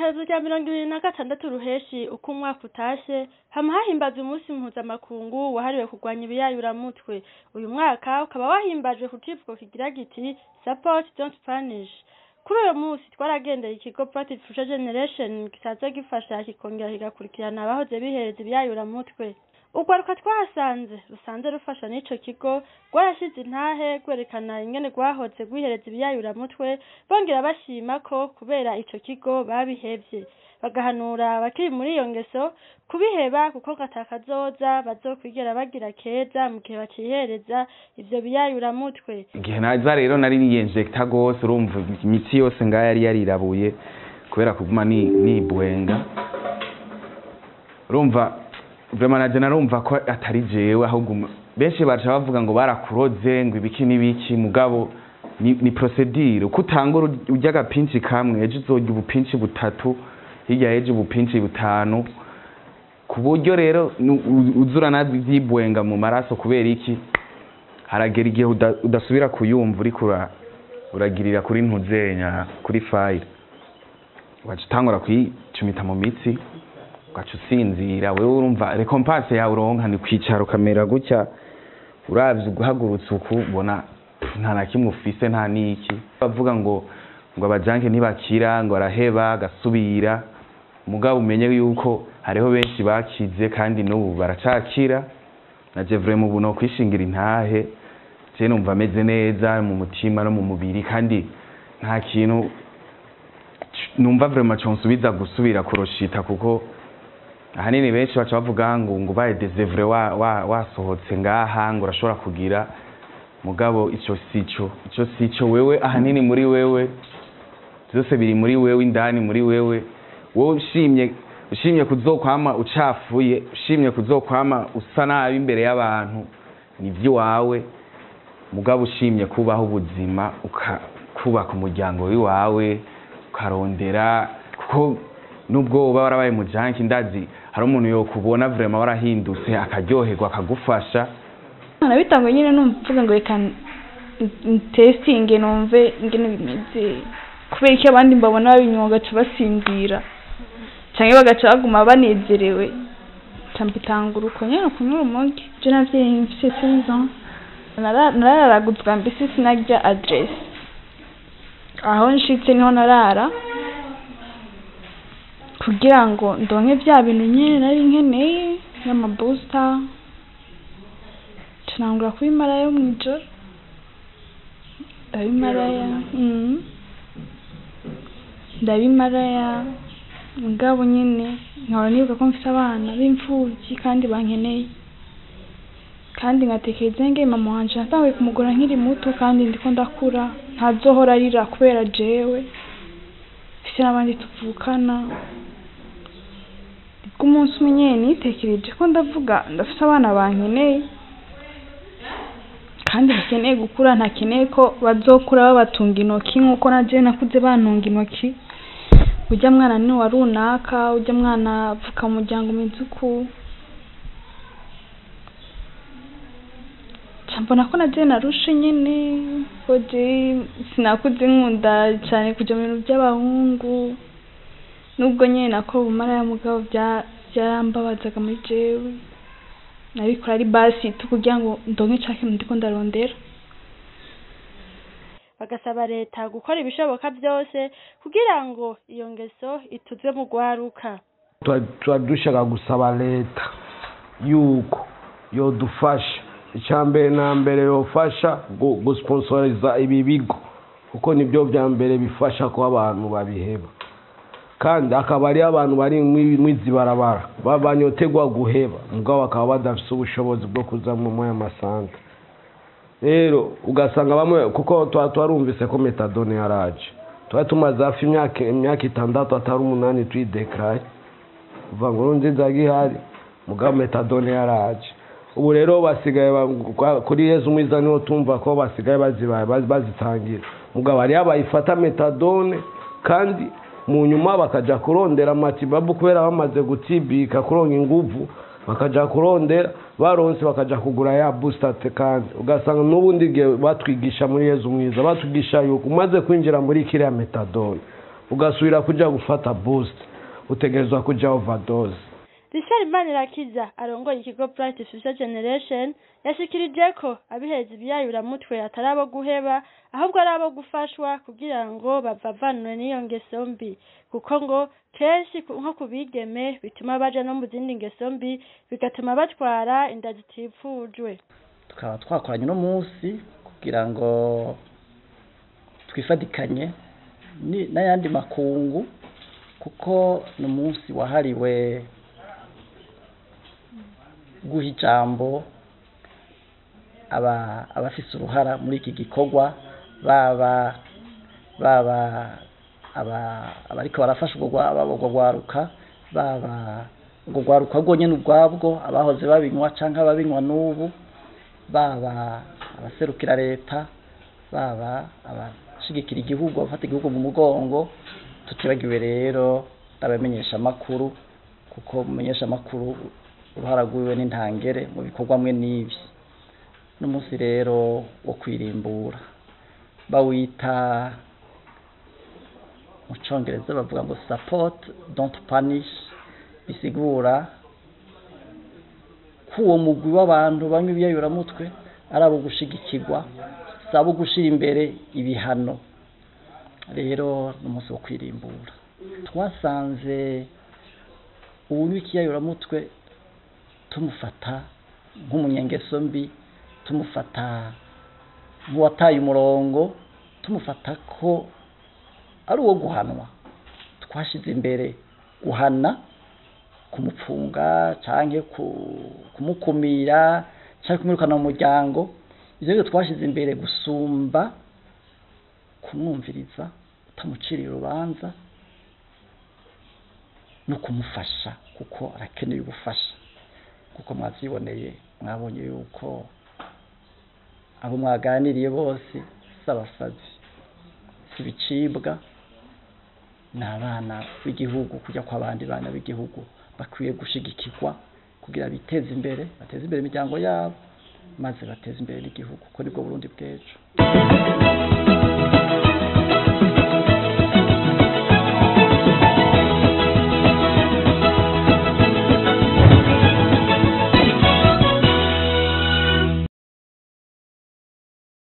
Igenekerezo rya 2026 ruheshi uko umwaka utashe hama hahimbazwa umunsi mpuzamakungu wahariwe kurwanya ibiyayuramutwe. Uyu mwaka ukaba wahimbajwe ku civugo kigira giti Support Don't Punish. Kuri uyu munsi twaragendeye ikigo Positive Future Generation kisaza gifasha kikongera kigakurikirana abahoze bihereza ibiyayuramutwe. Urwaruka twahasanze rusanze rufasha n'ico kigo rwarashize intahe rwerekana ingene rwahoze rwihereza ibiyayuramutwe bongera bashima ko kubera ico kigo babihevye bagahanura abakiri muri iyo ngeso kubiheba kuko gatakazoza bazokwigera bagira keza mu gihe bacihereza ivyo biyayuramutwe. Igihe naza rero nari niyinjecta gose urumva imitsi yose ngaya yari yarirabuye kubera kuguma nibwenga urumva Vremana narumva ko atari jewe ahubwo benshi baca bavuga ngo barakuroze ngo ibiki nibiki mugabo ni procedure ukutangura ujya gapinci kamwe ejo uzojya ubupinci butatu hirya ejo ubupinci butanu kuburyo rero uzura navyibwenga mu maraso kubera iki haragera igihe udasubira kuyumva uri uragirira kuri ntuzenya kuri file wacitangura kwicumita mu mitsi ugaca usinzira wewe urumva recompense yawe uronka ni kwicara ukamera gutya uravye uguhagurutsa uku ubona nta na kimwe ufise nta niki bavuga ngo abajanke ntibakira ngo araheba gasubira mugabo umenye yuko hariho benshi bakize kandi n'ubu baracakira naje vraiment ubu no kwishingira intahe je numva meze neza mu mutima no mu mubiri kandi nta kintu numva vraiment consubiza gusubira kuroshita kuko ahanini benshi baca bavuga ngo baye desevre wasohotse ngaha ngo urashobora kugira mugabo ico sico wewe ahanini muri wewe byose biri muri wewe indani muri wewe ushimye kuzokwama ucafuye ushimye kuzokwama usa nabi imbere y'abantu nivyo wawe mugabo ushimye kubaho ubuzima ukubaka umuryango wiwawe ukarondera kuko nubwo uba warabaye mu janki ndazi hari umuntu yo kubona vraiment warahindutse akaryoherwa akagufasha nabitangwe nyine numvuga ngo reka testing numve ingene bimeze kubera iki abandi mbabona babinyonga basinzira canke bagaca baguma banezerewe campitangura uko nyene kunyura umogi je navye mfise 16 ans nararaguzwa mbese sinajya address aho nshitse niho narara kugira ngo ndonke bya bintu nyene nari nkeneye y'amabooster tunangura kubimara yo mwijoro ndabimara mugabo nyene nkahora nibuka ko mfise abana b'imfuvyi kandi bankeneye kandi ngatekereza nge mama wanje natanguye kumugura nkiri muto kandi ndiko ndakura ntazohora arira kubera jewe mfise n'abandi tuvukana kumunsi umwe nitekereje ko ndavuga ndafite abana bankeneye kandi bakeneye gukura ntakeneye ko bazokura babatunga intoki nk'uko naje nakuze bantunga intoki ujya mwana ni warunaka ujya mwana avuka mu muryango mizuku mbona ko naje narushe nyene ko je sinakuze nkunda cyane kuja mu bintu by'abahungu nubwo nyene nako bumara ya mugabo byarambabazaga muri jewe nabikora ari basi tukugira ngo ndonke cake ndiko ndarondera bagasaba leta gukora ibishoboka byose kugira ngo iyo ngeso ituzwe mu gwaruka. Twadushaka gusaba leta yuko yodufasha icyambere na mbere yofasha gusponsoriza ibi bigo kuko nibyo bya mbere bifasha ko abantu babiheba kandi akaba ari abantu bari mwizi barabara babanyotegwa guheba mugabo akaba badafise ubushobozi bwo kuza mu moya masante rero ugasanga bamwe kuko twarumvise ko metadone yaraje tumaze hafi imyaka 6 atari 8 twideclare uvuga ngo nziza gihari mugabo metadone yaraje ubu rero basigaye kuri Yezu mwiza niho tumva ko basigaye bazitangira mugabo ari abayifata metadone kandi mu nyuma bakaja kurondera matibabu kubera bamaze gutibika kuronka inguvu bakaja kurondera baronse bakaja kugura ya booster kandi ugasanga n'ubundi batwigisha muri Yezu mwiza batwigisha yuko umaze kwinjira muri kiriya metadone ugasubira kuja gufata boost utegerezwa kuja overdose. Richard Manirakiza arongoye ikigo Bright Future Generation yashikirije ko abiheza ibiyayuramutwe atari abo guheba ahubwo ari abo gufashwa kugira ngo bavavanwe n'iyo ngeso mbi kuko ngo kenshi nko kubigeme bituma baja no mu zindi ngeso mbi bigatuma batwara inda zitifujwe. Tukaba twakoranye no munsi kugira ngo twifadikanye n'ayandi makungu kuko no munsi wahariwe guha ijambo abafise uruhara muri iki gikorwa baba abariko barafasha urwo rwaruka baba urwo rwaruka rwonyene ubwabwo abahoze babinywa canke ababinywa n'ubu baba abaserukira leta baba abashigikira igihugu abafata igihugu mu mugongo tutibagiwe rero abamenyesha amakuru kuko mumenyesha amakuru uruhara rwiwe n'intangere mu bikorwa mwe n'ibi n'umunsi rero wo kwirimbura bawita mu Congereza bavuga ngo support don't punish bisigura kuwo mugwi w'abantu banywa ibiyayuramutwe ari abo gushigikirwa sabo gushira imbere ibihano rero n'umunsi wo kwirimbura twasanze unywa ikiyayuramutwe tumufata nk'umunyengeso mbi tumufata nk'uwataye umurongo tumufata ko ari uwo guhanwa twashize imbere guhana kumupfunga canke kumukumira canke kumwirukana mu muryango ivyo rero twashize imbere gusumba kumwumviriza utamuciriye urubanza no kumufasha kuko arakeneye ubufasha kuko mwavyiboneye mwabonye yuko abo mwaganiriye bose sabasazi sibicibwa n'abana b'igihugu kujya kwa bandi bana b'igihugu bakwiye gushigikirwa kugira biteze imbere bateze imbere imiryango yabo maze bateze imbere n'igihugu kuko nibwo Burundi bw'ejo.